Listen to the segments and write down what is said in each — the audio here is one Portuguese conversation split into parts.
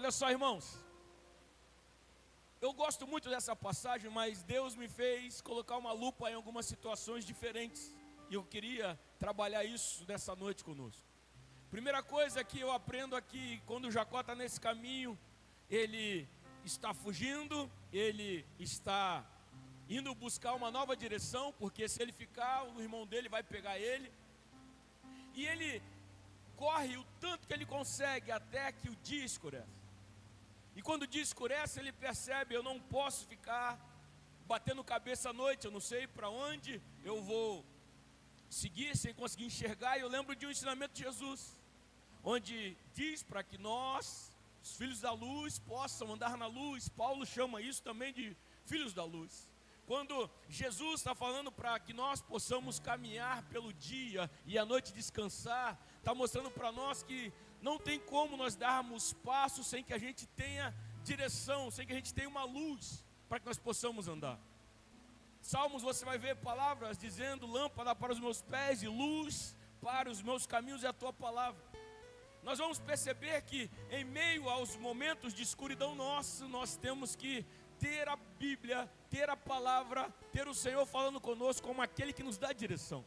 Olha só, irmãos, eu gosto muito dessa passagem, mas Deus me fez colocar uma lupa em algumas situações diferentes, e eu queria trabalhar isso nessa noite conosco. Primeira coisa que eu aprendo aqui, quando Jacó está nesse caminho, ele está fugindo, ele está indo buscar uma nova direção, porque se ele ficar, o irmão dele vai pegar ele, e ele corre o tanto que ele consegue até que o dia escurece. E quando o dia escurece, ele percebe: eu não posso ficar batendo cabeça à noite, eu não sei para onde eu vou seguir sem conseguir enxergar. E eu lembro de um ensinamento de Jesus, onde diz para que nós, os filhos da luz, possam andar na luz. Paulo chama isso também de filhos da luz. Quando Jesus está falando para que nós possamos caminhar pelo dia e à noite descansar, está mostrando para nós que não tem como nós darmos passos sem que a gente tenha direção, sem que a gente tenha uma luz para que nós possamos andar. Salmos, você vai ver palavras dizendo: lâmpada para os meus pés e luz para os meus caminhos é a tua palavra. Nós vamos perceber que em meio aos momentos de escuridão nós temos que ter a Bíblia, ter a palavra, ter o Senhor falando conosco como aquele que nos dá direção.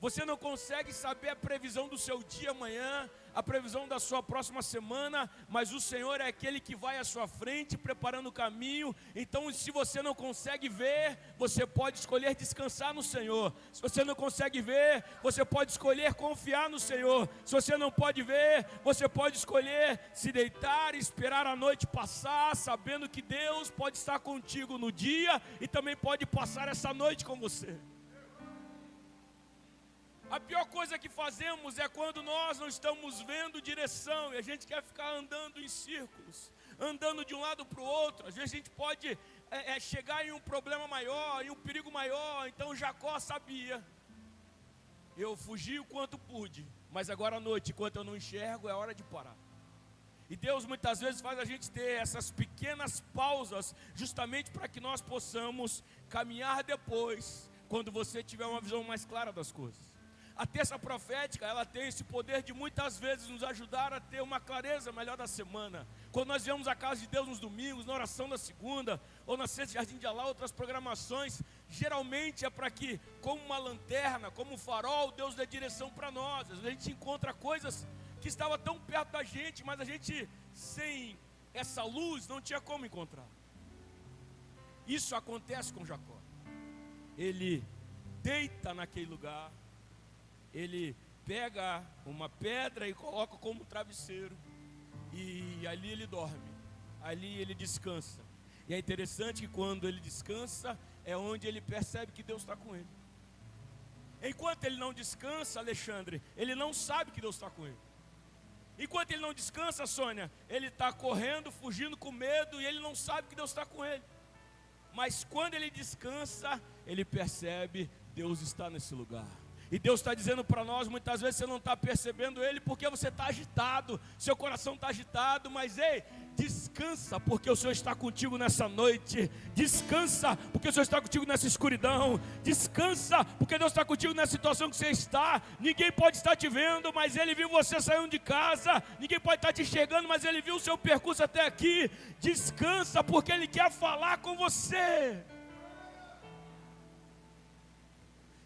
Você não consegue saber a previsão do seu dia amanhã, a previsão da sua próxima semana, mas o Senhor é aquele que vai à sua frente, preparando o caminho. Então, se você não consegue ver, você pode escolher descansar no Senhor. Se você não consegue ver, você pode escolher confiar no Senhor. Se você não pode ver, você pode escolher se deitar e esperar a noite passar, sabendo que Deus pode estar contigo no dia e também pode passar essa noite com você. A pior coisa que fazemos é quando nós não estamos vendo direção e a gente quer ficar andando em círculos, andando de um lado para o outro. Às vezes a gente pode chegar em um problema maior, em um perigo maior. Então Jacó sabia: eu fugi o quanto pude, mas agora à noite, enquanto eu não enxergo, é hora de parar. E Deus muitas vezes faz a gente ter essas pequenas pausas, justamente para que nós possamos caminhar depois, quando você tiver uma visão mais clara das coisas. A terça profética, ela tem esse poder de muitas vezes nos ajudar a ter uma clareza melhor da semana. Quando nós viemos à casa de Deus nos domingos, na oração da segunda, ou na sexta Jardim de Alá, outras programações, geralmente é para que, como uma lanterna, como um farol, Deus dê direção para nós. Às vezes a gente encontra coisas que estavam tão perto da gente, mas a gente, sem essa luz, não tinha como encontrar. Isso acontece com Jacó. Ele deita naquele lugar, ele pega uma pedra e coloca como travesseiro, e ali ele dorme, ali ele descansa. E é interessante que quando ele descansa, é onde ele percebe que Deus está com ele. Enquanto ele não descansa, Alexandre, ele não sabe que Deus está com ele. Enquanto ele não descansa, Sônia, ele está correndo, fugindo com medo, e ele não sabe que Deus está com ele. Mas quando ele descansa, ele percebe: Deus está nesse lugar. E Deus está dizendo para nós, muitas vezes você não está percebendo Ele porque você está agitado, seu coração está agitado, mas ei, descansa, porque o Senhor está contigo nessa noite. Descansa, porque o Senhor está contigo nessa escuridão. Descansa, porque Deus está contigo nessa situação que você está. Ninguém pode estar te vendo, mas Ele viu você saindo de casa. Ninguém pode estar te enxergando, mas Ele viu o seu percurso até aqui. Descansa, porque Ele quer falar com você.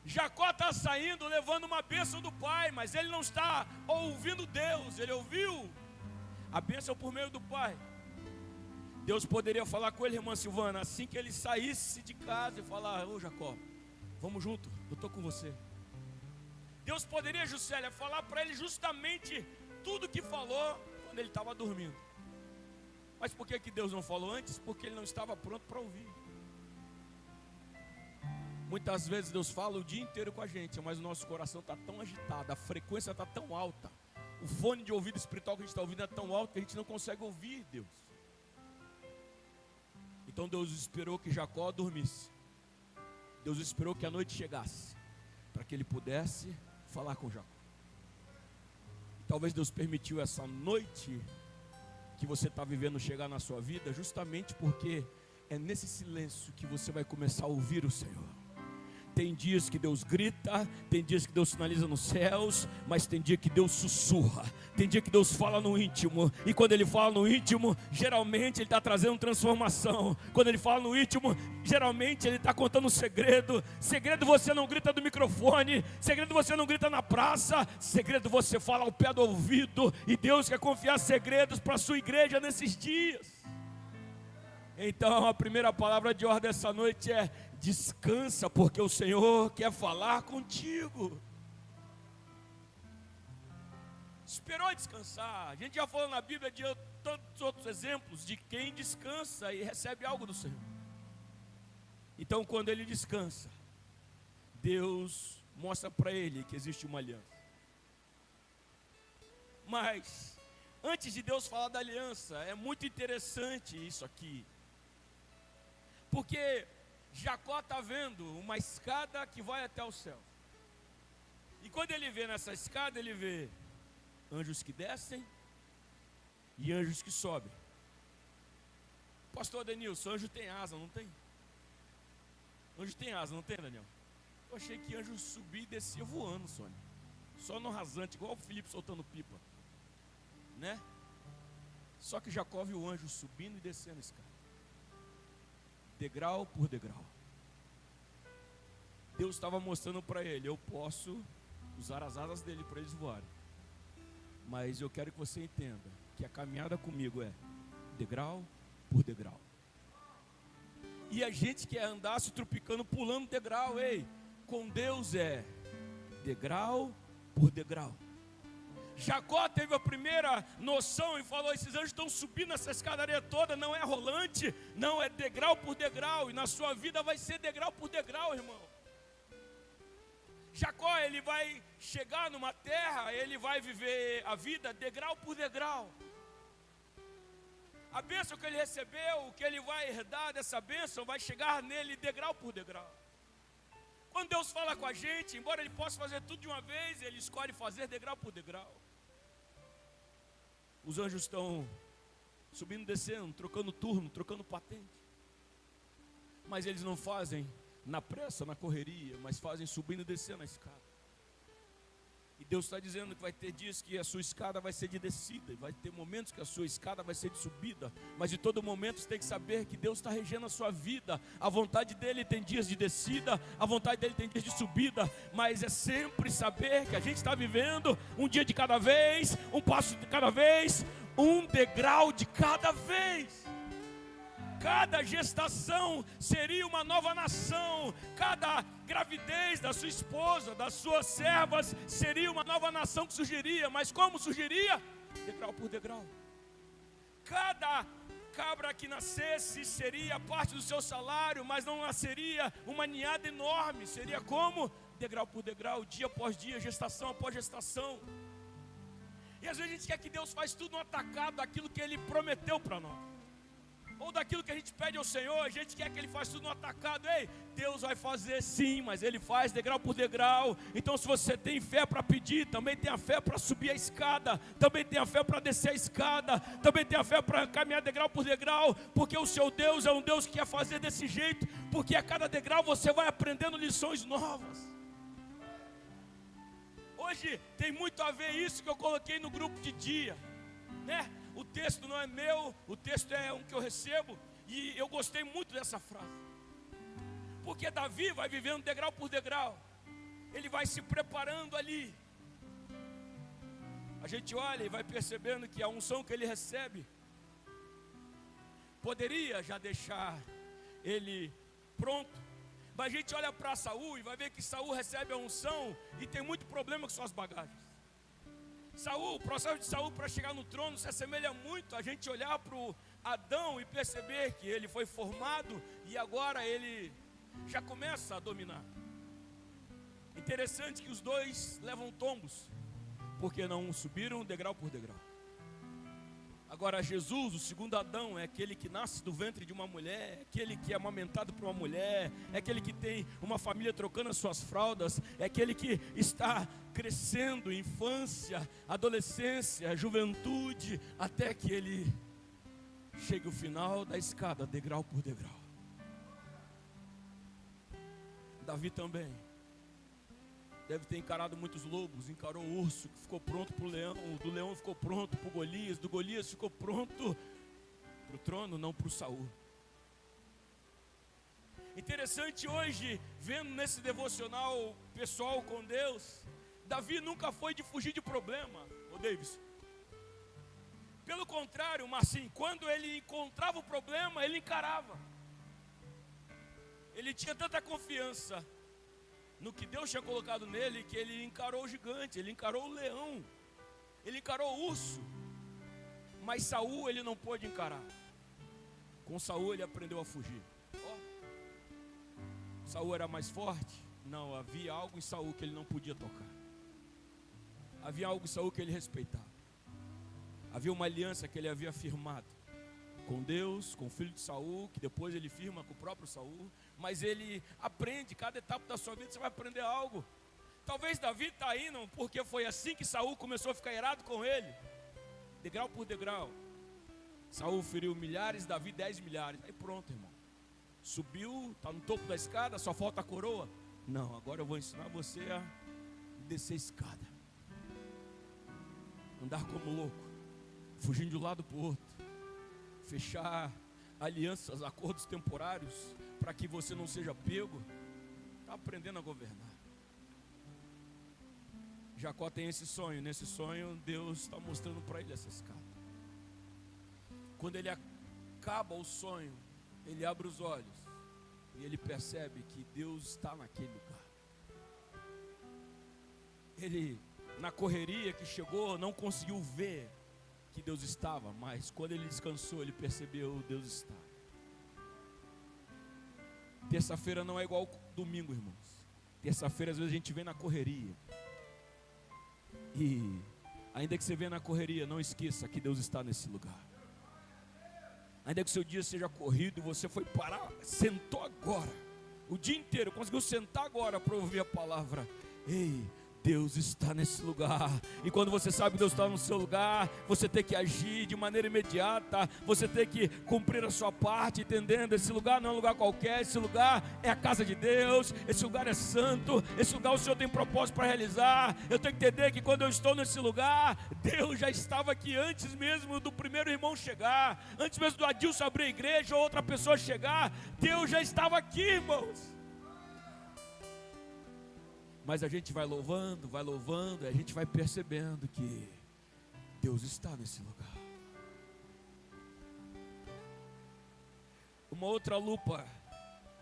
Jacó está saindo levando uma bênção do pai, mas ele não está ouvindo Deus. Ele ouviu a bênção por meio do pai. Deus poderia falar com ele, irmã Silvana, assim que ele saísse de casa e falar: ô Jacó, vamos junto, eu estou com você. Deus poderia, Juscelia, falar para ele justamente tudo que falou quando ele estava dormindo. Mas por que Deus não falou antes? Porque ele não estava pronto para ouvir. Muitas vezes Deus fala o dia inteiro com a gente, mas o nosso coração está tão agitado, a frequência está tão alta, o fone de ouvido espiritual que a gente está ouvindo é tão alto que a gente não consegue ouvir Deus. Então Deus esperou que Jacó dormisse. Deus esperou que a noite chegasse, para que ele pudesse falar com Jacó. E talvez Deus permitiu essa noite que você está vivendo chegar na sua vida, justamente porque é nesse silêncio que você vai começar a ouvir o Senhor. Tem dias que Deus grita, tem dias que Deus sinaliza nos céus, mas tem dia que Deus sussurra, tem dia que Deus fala no íntimo, e quando Ele fala no íntimo, geralmente Ele está trazendo transformação. Quando Ele fala no íntimo, geralmente Ele está contando um segredo. Segredo você não grita do microfone, segredo você não grita na praça, segredo você fala ao pé do ouvido, e Deus quer confiar segredos para a sua igreja nesses dias. Então a primeira palavra de ordem dessa noite é: descansa, porque o Senhor quer falar contigo. Esperou descansar. A gente já falou na Bíblia de tantos outros exemplos de quem descansa e recebe algo do Senhor. Então quando ele descansa, Deus mostra para ele que existe uma aliança. Mas antes de Deus falar da aliança, é muito interessante isso aqui, porque Jacó está vendo uma escada que vai até o céu. E quando ele vê nessa escada, ele vê anjos que descem e anjos que sobem. Pastor Denilson, anjo tem asa, não tem? Anjo tem asa, não tem, Daniel? Eu achei que anjo subia e descia voando, Sônia. Só no rasante, igual o Felipe soltando pipa, né? Só que Jacó viu o anjo subindo e descendo a escada, degrau por degrau. Deus estava mostrando para ele: eu posso usar as asas dele para eles voarem, mas eu quero que você entenda que a caminhada comigo é degrau por degrau. E a gente quer andar se tropicando, pulando degrau. Ei, com Deus é degrau por degrau. Jacó teve a primeira noção e falou: esses anjos estão subindo essa escadaria toda, não é rolante, não, é degrau por degrau. E na sua vida vai ser degrau por degrau, irmão. Jacó, ele vai chegar numa terra, ele vai viver a vida degrau por degrau. A bênção que ele recebeu, o que ele vai herdar dessa bênção, vai chegar nele degrau por degrau. Quando Deus fala com a gente, embora Ele possa fazer tudo de uma vez, Ele escolhe fazer degrau por degrau. Os anjos estão subindo e descendo, trocando turno, trocando patente. Mas eles não fazem na pressa, na correria, mas fazem subindo e descendo a escada. E Deus está dizendo que vai ter dias que a sua escada vai ser de descida, e vai ter momentos que a sua escada vai ser de subida, mas de todo momento você tem que saber que Deus está regendo a sua vida. A vontade dEle tem dias de descida, a vontade dEle tem dias de subida, mas é sempre saber que a gente está vivendo um dia de cada vez, um passo de cada vez, um degrau de cada vez. Cada gestação seria uma nova nação, cada gravidez da sua esposa, das suas servas, seria uma nova nação que surgiria. Mas como surgiria? Degrau por degrau. Cada cabra que nascesse seria parte do seu salário, mas não nasceria uma ninhada enorme. Seria como? Degrau por degrau, dia após dia, gestação após gestação. E às vezes a gente quer que Deus faça tudo no atacado, daquilo que Ele prometeu para nós, ou daquilo que a gente pede ao Senhor. A gente quer que Ele faça tudo no atacado. Ei, Deus vai fazer sim, mas Ele faz degrau por degrau. Então se você tem fé para pedir, também tenha fé para subir a escada, também tenha fé para descer a escada, também tenha fé para caminhar degrau por degrau, porque o seu Deus é um Deus que quer fazer desse jeito, porque a cada degrau você vai aprendendo lições novas. Hoje tem muito a ver isso que eu coloquei no grupo de dia, né? O texto não é meu, o texto é um que eu recebo, e eu gostei muito dessa frase, porque Davi vai vivendo degrau por degrau, ele vai se preparando ali. A gente olha e vai percebendo que a unção que ele recebe poderia já deixar ele pronto, mas a gente olha para Saul e vai ver que Saul recebe a unção e tem muito problema com suas bagagens. Saul, o processo de Saul para chegar no trono se assemelha muito a gente olhar para o Adão e perceber que ele foi formado e agora ele já começa a dominar. Interessante que os dois levam tombos, porque não subiram degrau por degrau. Agora Jesus, o segundo Adão, é aquele que nasce do ventre de uma mulher, é aquele que é amamentado por uma mulher, é aquele que tem uma família trocando as suas fraldas, é aquele que está crescendo, infância, adolescência, juventude, até que ele chegue ao final da escada, degrau por degrau. Davi também deve ter encarado muitos lobos, encarou o urso, que ficou pronto para o leão, do leão ficou pronto para o Golias, do Golias ficou pronto para o trono, não para o Saul. Interessante hoje, vendo nesse devocional pessoal com Deus, Davi nunca foi de fugir de problema, ô Davis. Pelo contrário, mas sim, quando ele encontrava o problema, ele encarava. Ele tinha tanta confiança no que Deus tinha colocado nele, que ele encarou o gigante, ele encarou o leão, ele encarou o urso. Mas Saul ele não pôde encarar. Com Saul ele aprendeu a fugir. Saul era mais forte? Não, havia algo em Saul que ele não podia tocar. Havia algo em Saul que ele respeitava. Havia uma aliança que ele havia firmado com Deus, com o filho de Saul, que depois ele firma com o próprio Saul. Mas ele aprende, cada etapa da sua vida você vai aprender algo. Talvez Davi está indo porque foi assim que Saul começou a ficar irado com ele, degrau por degrau. Saul feriu milhares, Davi 10 milhares. Aí pronto, irmão. Subiu, está no topo da escada, só falta a coroa. Não, agora eu vou ensinar você a descer a escada, andar como louco, fugindo de um lado para o outro, fechar alianças, acordos temporários, para que você não seja pego. Está aprendendo a governar. Jacó tem esse sonho. Nesse sonho Deus está mostrando para ele essa escada. Quando ele acaba o sonho, ele abre os olhos e ele percebe que Deus está naquele lugar. Ele, na correria que chegou, não conseguiu ver que Deus estava, mas quando ele descansou, ele percebeu: Deus está. Terça-feira não é igual domingo, irmãos. Terça-feira às vezes a gente vem na correria, e ainda que você venha na correria, não esqueça que Deus está nesse lugar. Ainda que o seu dia seja corrido, você foi parar, sentou agora, o dia inteiro, conseguiu sentar agora para ouvir a palavra. Ei, Deus está nesse lugar. E quando você sabe que Deus está no seu lugar, você tem que agir de maneira imediata. Você tem que cumprir a sua parte, entendendo: esse lugar não é um lugar qualquer. Esse lugar é a casa de Deus. Esse lugar é santo. Esse lugar o Senhor tem propósito para realizar. Eu tenho que entender que quando eu estou nesse lugar, Deus já estava aqui antes mesmo do primeiro irmão chegar, antes mesmo do Adilson abrir a igreja ou outra pessoa chegar. Deus já estava aqui, irmãos. Mas a gente vai louvando, e a gente vai percebendo que Deus está nesse lugar. Uma outra lupa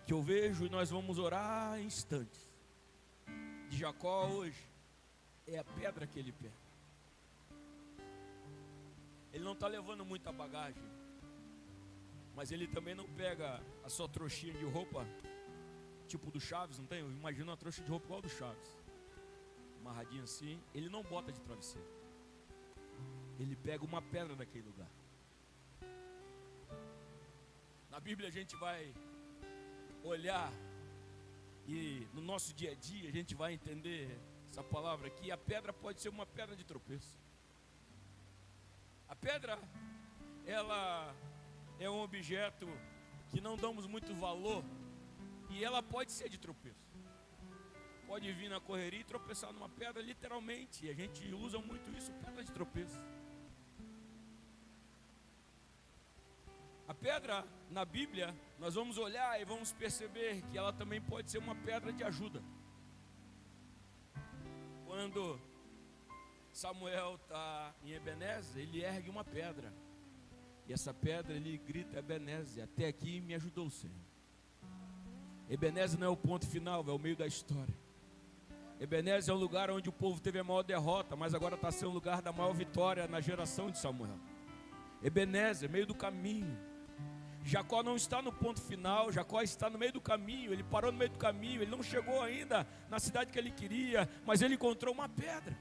que eu vejo, e nós vamos orar em instantes, de Jacó hoje, é a pedra que ele pega. Ele não está levando muita bagagem, mas ele também não pega a sua trouxinha de roupa, tipo do Chaves, não tem? Eu imagino uma trouxa de roupa igual do Chaves, amarradinha assim. Ele não bota de travesseiro, ele pega uma pedra daquele lugar. Na Bíblia a gente vai olhar, e no nosso dia a dia a gente vai entender essa palavra aqui. A pedra pode ser uma pedra de tropeço. A pedra, ela é um objeto que não damos muito valor, e ela pode ser de tropeço. Pode vir na correria e tropeçar numa pedra, literalmente. E a gente usa muito isso, pedra de tropeço. A pedra, na Bíblia, nós vamos olhar e vamos perceber que ela também pode ser uma pedra de ajuda. Quando Samuel está em Ebenezer, ele ergue uma pedra. E essa pedra, ele grita: Ebenezer, até aqui me ajudou o Senhor. Ebenezer não é o ponto final, é o meio da história. Ebenezer é o lugar onde o povo teve a maior derrota, mas agora está sendo o lugar da maior vitória na geração de Samuel. Ebenezer, meio do caminho. Jacó não está no ponto final, Jacó está no meio do caminho. Ele parou no meio do caminho, ele não chegou ainda na cidade que ele queria, mas ele encontrou uma pedra.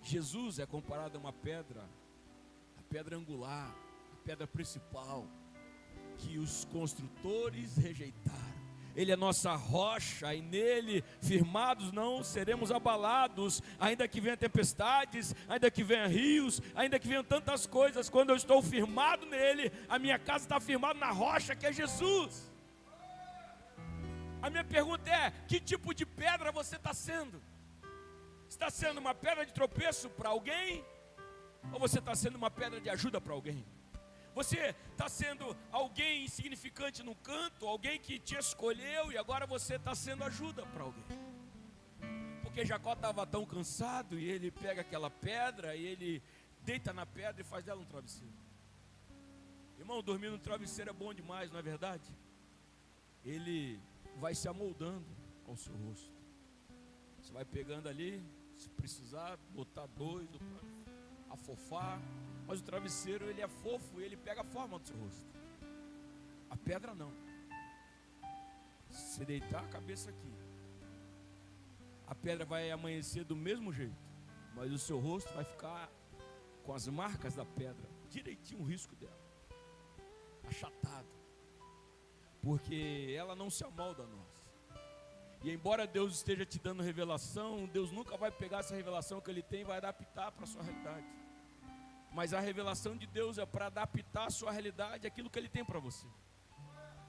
Jesus é comparado a uma pedra, a pedra angular, a pedra principal, que os construtores rejeitaram. Ele é nossa rocha, e nele firmados não seremos abalados. Ainda que venham tempestades, ainda que venham rios, ainda que venham tantas coisas, quando eu estou firmado nele, a minha casa está firmada na rocha que é Jesus. A minha pergunta é: que tipo de pedra você está sendo? Está sendo uma pedra de tropeço para alguém? Ou você está sendo uma pedra de ajuda para alguém? Você está sendo alguém insignificante no canto, alguém que te escolheu e agora você está sendo ajuda para alguém. Porque Jacó estava tão cansado e ele pega aquela pedra e ele deita na pedra e faz dela um travesseiro. Irmão, dormir no travesseiro é bom demais, não é verdade? Ele vai se amoldando com o seu rosto. Você vai pegando ali, se precisar, botar doido, afofar. Mas o travesseiro, ele é fofo e ele pega a forma do seu rosto. A pedra não. Se deitar a cabeça aqui, a pedra vai amanhecer do mesmo jeito, mas o seu rosto vai ficar com as marcas da pedra, direitinho o risco dela, achatado, porque ela não se amolda a nós. E embora Deus esteja te dando revelação, Deus nunca vai pegar essa revelação que Ele tem e vai adaptar para a sua realidade. Mas a revelação de Deus é para adaptar a sua realidade àquilo que Ele tem para você.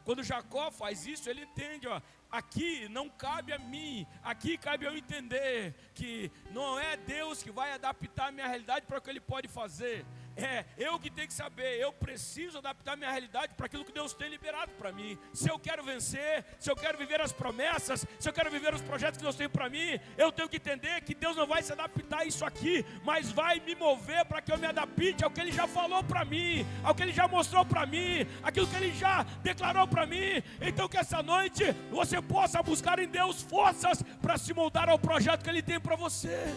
Quando Jacó faz isso, ele entende, ó, aqui não cabe a mim, aqui cabe eu entender que não é Deus que vai adaptar a minha realidade para o que Ele pode fazer. É eu que tenho que saber, eu preciso adaptar a minha realidade para aquilo que Deus tem liberado para mim. Se eu quero vencer, se eu quero viver as promessas, se eu quero viver os projetos que Deus tem para mim, eu tenho que entender que Deus não vai se adaptar a isso aqui, mas vai me mover para que eu me adapte ao que Ele já falou para mim, ao que Ele já mostrou para mim, aquilo que Ele já declarou para mim. Então que essa noite você possa buscar em Deus forças para se moldar ao projeto que Ele tem para você.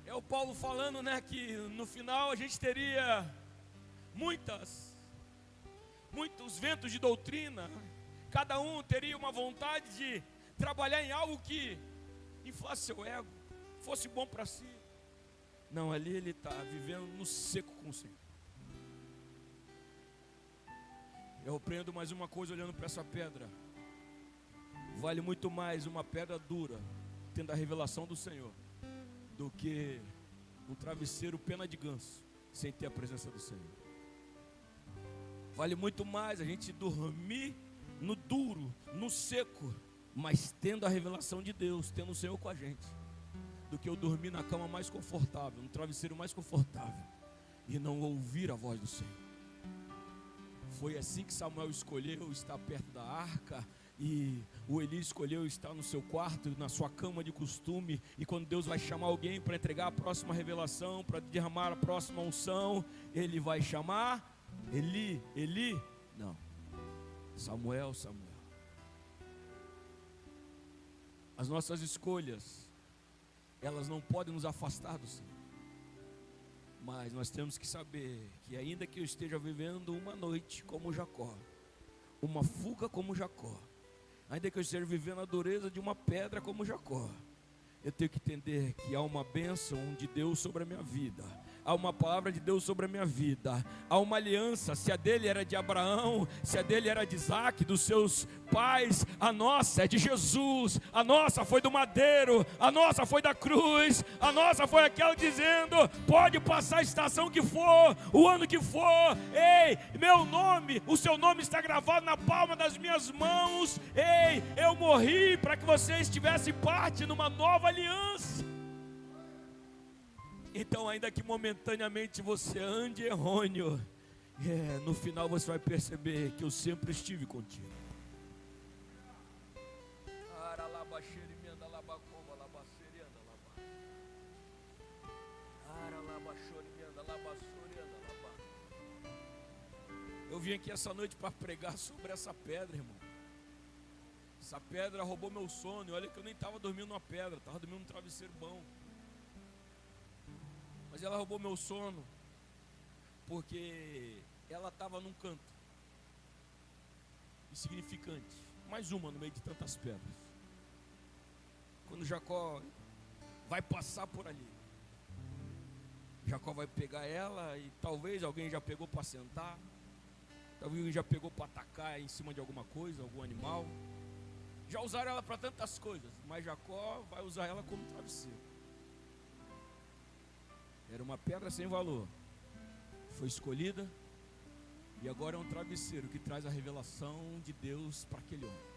É o Paulo falando, né, que no final a gente teria muitos ventos de doutrina, cada um teria uma vontade de trabalhar em algo que inflasse seu ego, fosse bom para si. Não, ali ele está vivendo no seco com o Senhor. Eu aprendo mais uma coisa olhando para essa pedra: vale muito mais uma pedra dura, tendo a revelação do Senhor, do que um travesseiro pena de ganso, sem ter a presença do Senhor. Vale muito mais a gente dormir no duro, no seco, mas tendo a revelação de Deus, tendo o Senhor com a gente, do que eu dormir na cama mais confortável, no travesseiro mais confortável, e não ouvir a voz do Senhor. Foi assim que Samuel escolheu estar perto da arca, e o Eli escolheu estar no seu quarto, na sua cama de costume. E quando Deus vai chamar alguém para entregar a próxima revelação, para derramar a próxima unção, Ele vai chamar Eli, Eli, não, Samuel, Samuel. As nossas escolhas, elas não podem nos afastar do Senhor, mas nós temos que saber que ainda que eu esteja vivendo uma noite como Jacó, uma fuga como Jacó, ainda que eu esteja vivendo a dureza de uma pedra como Jacó, eu tenho que entender que há uma bênção de Deus sobre a minha vida, há uma palavra de Deus sobre a minha vida, há uma aliança. Se a dele era de Abraão, se a dele era de Isaac, dos seus pais, a nossa é de Jesus, a nossa foi do madeiro, a nossa foi da cruz, a nossa foi aquela dizendo: pode passar a estação que for, o ano que for, ei, meu nome, o seu nome está gravado na palma das minhas mãos, ei, eu morri para que vocês tivessem parte numa nova aliança. Então, ainda que momentaneamente você ande errôneo, no final você vai perceber que eu sempre estive contigo. Eu vim aqui essa noite para pregar sobre essa pedra, irmão. Essa pedra roubou meu sono. Olha que eu nem estava dormindo numa pedra, estava dormindo num travesseiro bom. Mas ela roubou meu sono, porque ela estava num canto insignificante, mais uma no meio de tantas pedras. Quando Jacó vai passar por ali, Jacó vai pegar ela, e talvez alguém já pegou para sentar, talvez alguém já pegou para atacar em cima de alguma coisa, algum animal. Já usaram ela para tantas coisas, mas Jacó vai usar ela como travesseiro. Era uma pedra sem valor, foi escolhida, E agora é um travesseiro que traz a revelação de Deus para aquele homem.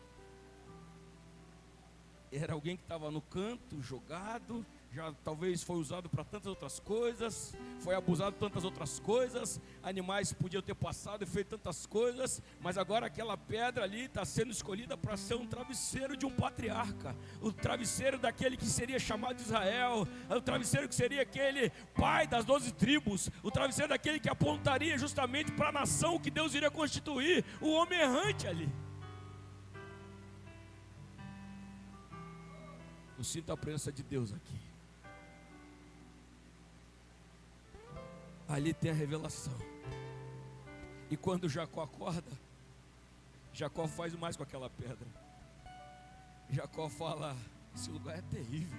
Era alguém que estava no canto, jogado, já talvez foi usado para tantas outras coisas, foi abusado de tantas outras coisas, animais podiam ter passado e feito tantas coisas, mas agora aquela pedra ali está sendo escolhida para ser um travesseiro de um patriarca, o travesseiro daquele que seria chamado de Israel, o travesseiro que seria aquele pai das 12 tribos, o travesseiro daquele que apontaria justamente para a nação que Deus iria constituir, o homem errante ali. Eu sinto a presença de Deus aqui. Ali tem a revelação. E quando Jacó acorda, Jacó faz mais com aquela pedra. Jacó fala: esse lugar é terrível.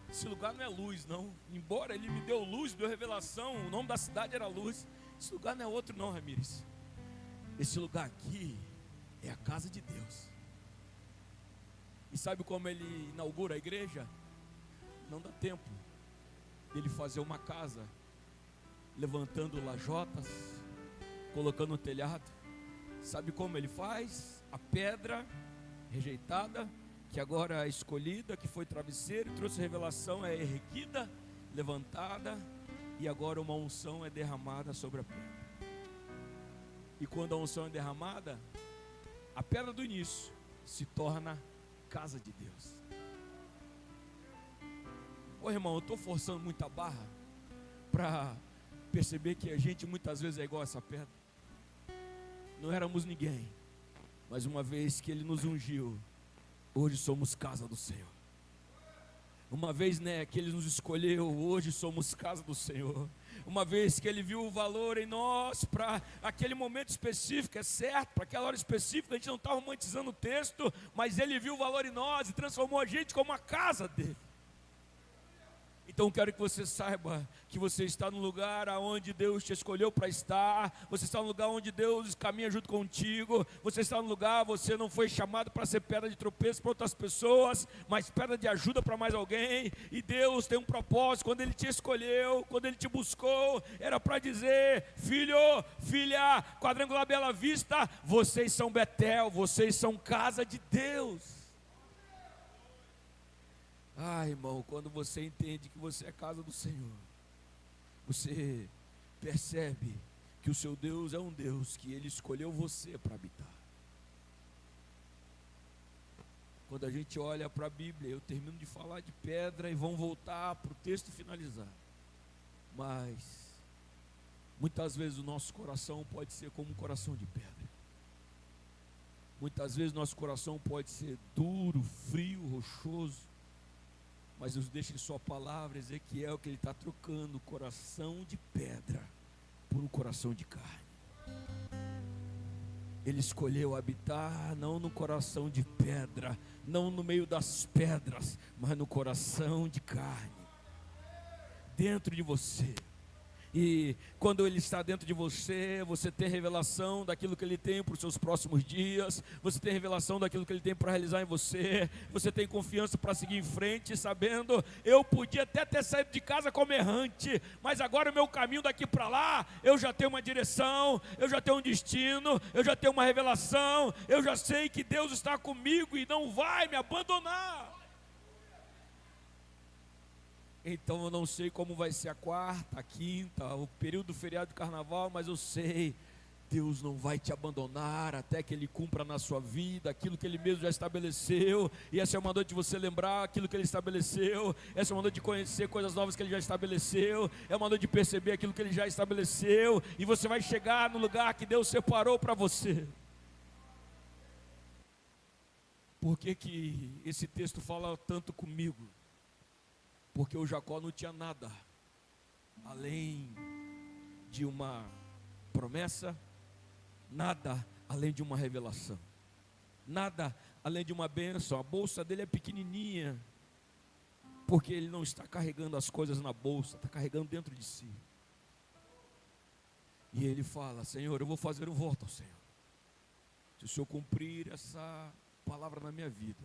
Esse lugar não é luz, não. Embora ele me deu luz, me deu revelação, o nome da cidade era luz. Esse lugar não é outro não, Ramires. Esse lugar aqui é a casa de Deus. E sabe como ele inaugura a igreja? Não dá tempo dele fazer uma casa, levantando lajotas, colocando no telhado. Sabe como ele faz? A pedra rejeitada, que agora é escolhida, que foi travesseiro, trouxe revelação, é erguida, levantada, e agora uma unção é derramada sobre a pedra. E quando a unção é derramada, a pedra do início se torna casa de Deus. Ô irmão, eu estou forçando muita barra para perceber que a gente muitas vezes é igual a essa pedra. Não éramos ninguém, mas uma vez que Ele nos ungiu, hoje somos casa do Senhor. Uma vez, né, que Ele nos escolheu, hoje somos casa do Senhor. Uma vez que Ele viu o valor em nós, para aquele momento específico, é certo, para aquela hora específica, a gente não está romantizando o texto, mas Ele viu o valor em nós e transformou a gente como a casa dele. Então quero que você saiba que você está no lugar onde Deus te escolheu para estar. Você está no lugar onde Deus caminha junto contigo. Você está no lugar, você não foi chamado para ser pedra de tropeço para outras pessoas, mas pedra de ajuda para mais alguém. E Deus tem um propósito. Quando Ele te escolheu, quando Ele te buscou, era para dizer: filho, filha, Quadrangular Bela Vista, vocês são Betel, vocês são casa de Deus. Ah, irmão, quando você entende que você é casa do Senhor, você percebe que o seu Deus é um Deus que Ele escolheu você para habitar. Quando a gente olha para a Bíblia, eu termino de falar de pedra e vamos voltar para o texto finalizar. Mas muitas vezes o nosso coração pode ser como um coração de pedra. Muitas vezes nosso coração pode ser duro, frio, rochoso. Mas Deus deixa em sua palavra, Ezequiel, que Ele está trocando o coração de pedra por um coração de carne. Ele escolheu habitar não no coração de pedra, não no meio das pedras, mas no coração de carne, dentro de você. E quando Ele está dentro de você, você tem revelação daquilo que Ele tem para os seus próximos dias, você tem revelação daquilo que Ele tem para realizar em você, você tem confiança para seguir em frente, sabendo: eu podia até ter saído de casa como errante, mas agora o meu caminho daqui para lá, eu já tenho uma direção, eu já tenho um destino, eu já tenho uma revelação, eu já sei que Deus está comigo e não vai me abandonar. Então eu não sei como vai ser a quarta, a quinta, o período do feriado de carnaval, mas eu sei, Deus não vai te abandonar até que Ele cumpra na sua vida aquilo que Ele mesmo já estabeleceu. E essa é uma noite de você lembrar aquilo que Ele estabeleceu. Essa é uma noite de conhecer coisas novas que Ele já estabeleceu. É uma noite de perceber aquilo que Ele já estabeleceu. E você vai chegar no lugar que Deus separou para você. Por que que esse texto fala tanto comigo? Porque o Jacó não tinha nada além de uma promessa, nada além de uma revelação, nada além de uma bênção. A bolsa dele é pequenininha, porque ele não está carregando as coisas na bolsa, está carregando dentro de si. E ele fala: Senhor, eu vou fazer um voto ao Senhor. Se o Senhor cumprir essa palavra na minha vida,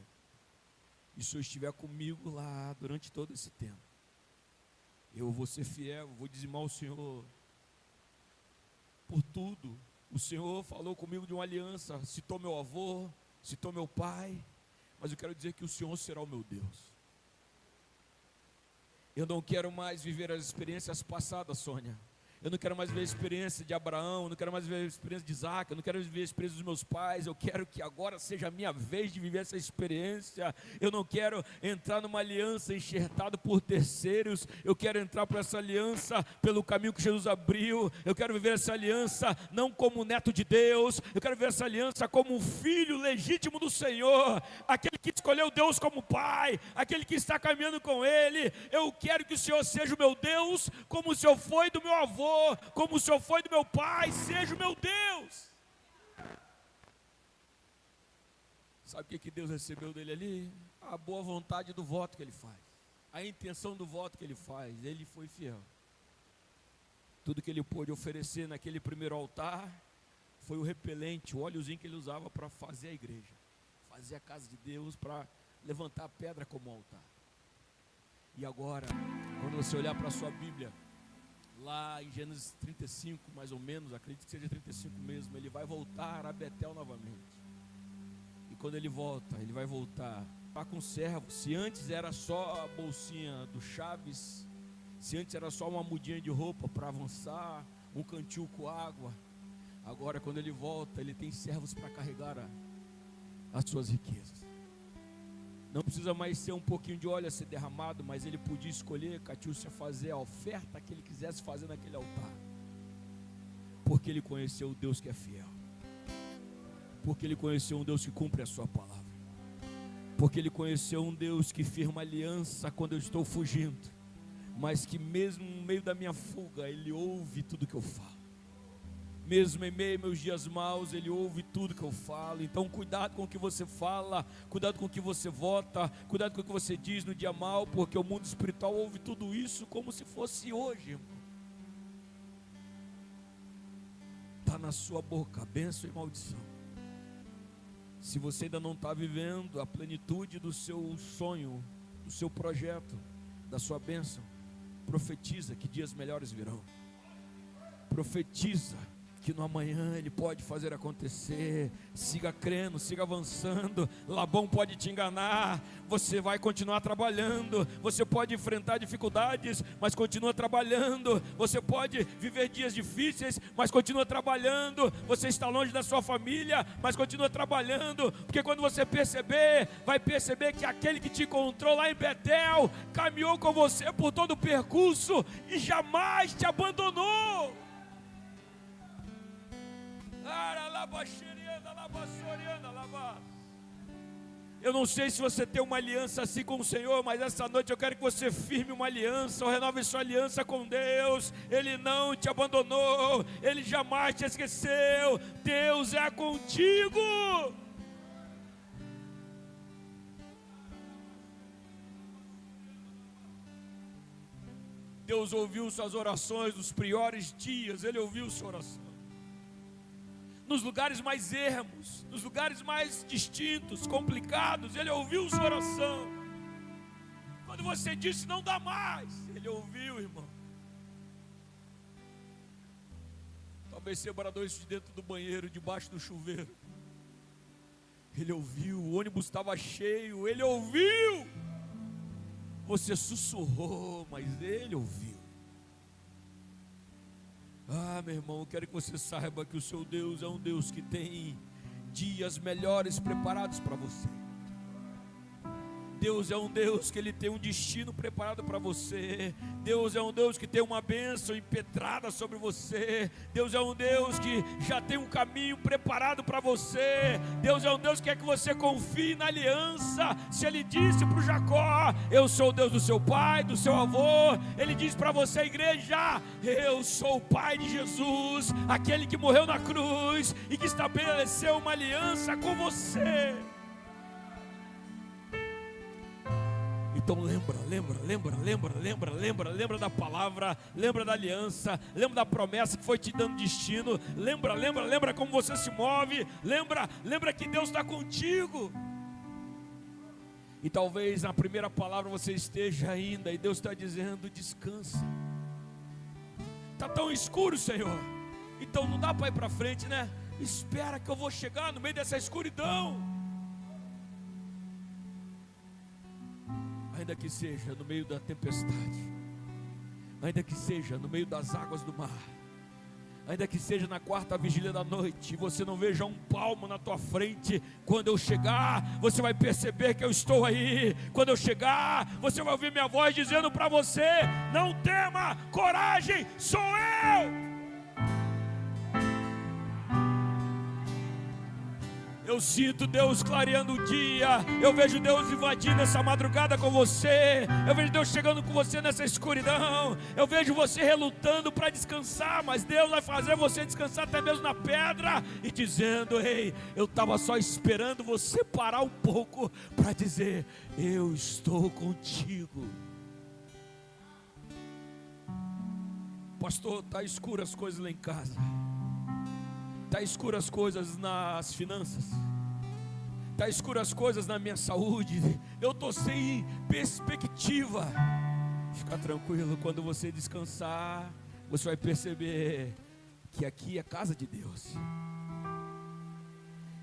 e se o Senhor estiver comigo lá durante todo esse tempo, eu vou ser fiel, vou dizimar o Senhor por tudo O Senhor falou comigo de uma aliança, citou meu avô, citou meu pai, mas eu quero dizer que o Senhor será o meu Deus. Eu não quero mais viver as experiências passadas, Sônia. Eu não quero mais ver a experiência de Abraão, eu não quero mais ver a experiência de Isaac, eu não quero viver a experiência dos meus pais. Eu quero que agora seja a minha vez de viver essa experiência. Eu não quero entrar numa aliança enxertada por terceiros. Eu quero entrar por essa aliança pelo caminho que Jesus abriu. Eu quero viver essa aliança não como neto de Deus. Eu quero viver essa aliança como um filho legítimo do Senhor, aquele que escolheu Deus como pai, aquele que está caminhando com Ele. Eu quero que o Senhor seja o meu Deus, como o Senhor foi do meu avô, como o Senhor foi do meu pai, seja o meu Deus. Sabe o que Deus recebeu dele ali? A boa vontade do voto que ele faz, a intenção do voto que ele faz. Ele foi fiel. Tudo que ele pôde oferecer naquele primeiro altar foi o repelente, o óleozinho que ele usava para fazer a igreja, fazer a casa de Deus, para levantar a pedra como altar. E agora, quando você olhar para a sua Bíblia, lá em Gênesis 35, mais ou menos, acredito que seja 35 mesmo, ele vai voltar a Betel novamente. E quando ele volta, ele vai voltar para com servos. Se antes era só a bolsinha do Chaves, se antes era só uma mudinha de roupa para avançar, um cantil com água, agora quando ele volta, ele tem servos para carregar as suas riquezas. Não precisa mais ser um pouquinho de óleo a ser derramado, mas ele podia escolher, Catiúcia, fazer a oferta que ele quisesse fazer naquele altar, porque ele conheceu o Deus que é fiel, porque ele conheceu um Deus que cumpre a sua palavra, porque ele conheceu um Deus que firma aliança quando eu estou fugindo, mas que mesmo no meio da minha fuga, ele ouve tudo que eu falo. Mesmo em meio aos meus dias maus, Ele ouve tudo que eu falo. Então cuidado com o que você fala, cuidado com o que você vota, cuidado com o que você diz no dia mau, porque o mundo espiritual ouve tudo isso como se fosse hoje, irmão. Está na sua boca, bênção e maldição. Se você ainda não está vivendo a plenitude do seu sonho, do seu projeto, da sua bênção, profetiza que dias melhores virão. Profetiza que no amanhã Ele pode fazer acontecer. Siga crendo, siga avançando. Labão pode te enganar, você vai continuar trabalhando. Você pode enfrentar dificuldades, mas continua trabalhando. Você pode viver dias difíceis, mas continua trabalhando. Você está longe da sua família, mas continua trabalhando, porque quando você perceber, vai perceber que aquele que te encontrou lá em Betel caminhou com você por todo o percurso e jamais te abandonou. Eu não sei se você tem uma aliança assim com o Senhor, mas essa noite eu quero que você firme uma aliança, ou renove sua aliança com Deus. Ele não te abandonou, Ele jamais te esqueceu. Deus é contigo. Deus ouviu suas orações nos piores dias. Ele ouviu sua oração nos lugares mais ermos, nos lugares mais distintos, complicados. Ele ouviu sua oração. Quando você disse não dá mais, Ele ouviu, irmão. Talvez você bradou isso de dentro do banheiro, debaixo do chuveiro. Ele ouviu. O ônibus estava cheio, Ele ouviu. Você sussurrou, mas Ele ouviu. Ah, meu irmão, eu quero que você saiba que o seu Deus é um Deus que tem dias melhores preparados para você. Deus é um Deus que Ele tem um destino preparado para você. Deus é um Deus que tem uma bênção impetrada sobre você. Deus é um Deus que já tem um caminho preparado para você. Deus é um Deus que quer que você confie na aliança. Se Ele disse para o Jacó: eu sou o Deus do seu pai, do seu avô, Ele diz para você, igreja: eu sou o Pai de Jesus, aquele que morreu na cruz e que estabeleceu uma aliança com você. Então lembra da palavra, lembra da aliança, lembra da promessa que foi te dando destino, lembra como você se move, lembra que Deus está contigo. E talvez na primeira palavra você esteja ainda, e Deus está dizendo: descansa. Está tão escuro, Senhor, Então não dá para ir para frente, né? Espera que eu vou chegar no meio dessa escuridão. Ainda que seja no meio da tempestade, ainda que seja no meio das águas do mar, ainda que seja na quarta vigília da noite, e você não veja um palmo na tua frente, quando eu chegar, você vai perceber que eu estou aí. Quando eu chegar, você vai ouvir minha voz dizendo para você: não tema, coragem, sou eu. Eu sinto Deus clareando o dia, eu vejo Deus invadindo essa madrugada com você, eu vejo Deus chegando com você nessa escuridão, eu vejo você relutando para descansar, mas Deus vai fazer você descansar até mesmo na pedra, e dizendo: ei, eu estava só esperando você parar um pouco para dizer: eu estou contigo. Pastor, está escuro as coisas lá em casa, está escuro as coisas nas finanças, está escuro as coisas na minha saúde, eu estou sem perspectiva. Fica tranquilo, quando você descansar, você vai perceber que aqui é casa de Deus.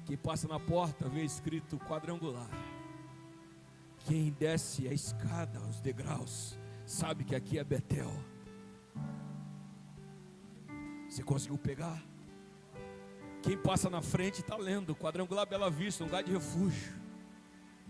Quem passa na porta vê escrito quadrangular. Quem desce a escada, os degraus, sabe que aqui é Betel. Você conseguiu pegar? Quem passa na frente está lendo quadrangular Bela Vista, um lugar de refúgio.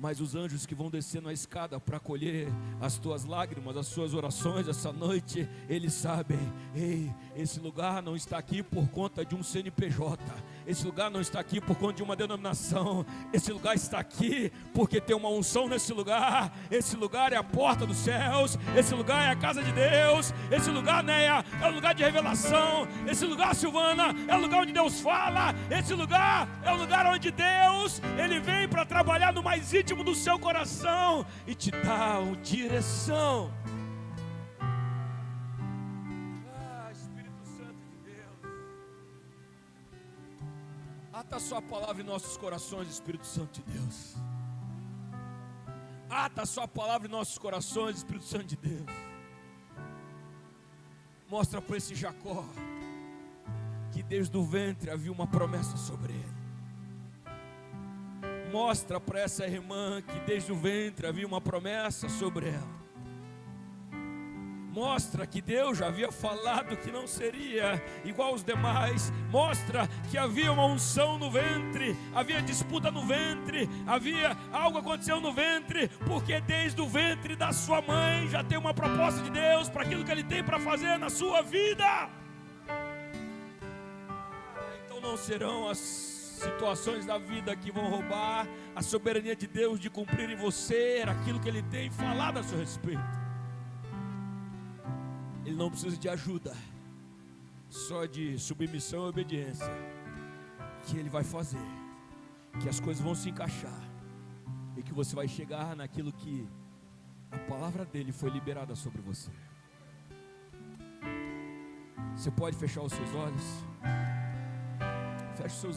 Mas os anjos que vão descer na escada para acolher as tuas lágrimas, as suas orações essa noite, eles sabem: ei, esse lugar não está aqui por conta de um CNPJ, esse lugar não está aqui por conta de uma denominação, esse lugar está aqui porque tem uma unção nesse lugar. Esse lugar é a porta dos céus, esse lugar é a casa de Deus, esse lugar, Néia, é o lugar de revelação, esse lugar, Silvana, é o lugar onde Deus fala, esse lugar é o lugar onde Deus, Ele vem para trabalhar no mais íntimo do seu coração e te dá uma direção. Espírito Santo de Deus, ata a sua palavra em nossos corações, Espírito Santo de Deus. Ata a sua palavra em nossos corações, Espírito Santo de Deus. Mostra para esse Jacó que desde o ventre havia uma promessa sobre ele. Mostra para essa irmã que desde o ventre havia uma promessa sobre ela. Mostra que Deus já havia falado que não seria igual aos demais. Mostra que havia uma unção no ventre, havia disputa no ventre, havia algo acontecendo no ventre, porque desde o ventre da sua mãe já tem uma proposta de Deus para aquilo que Ele tem para fazer na sua vida. Então não serão as situações da vida que vão roubar a soberania de Deus de cumprir em você aquilo que Ele tem falado a seu respeito. Ele não precisa de ajuda, só de submissão e obediência, que Ele vai fazer, que as coisas vão se encaixar e que você vai chegar naquilo que a palavra dele foi liberada sobre você. Você pode fechar os seus olhos? Feche os seus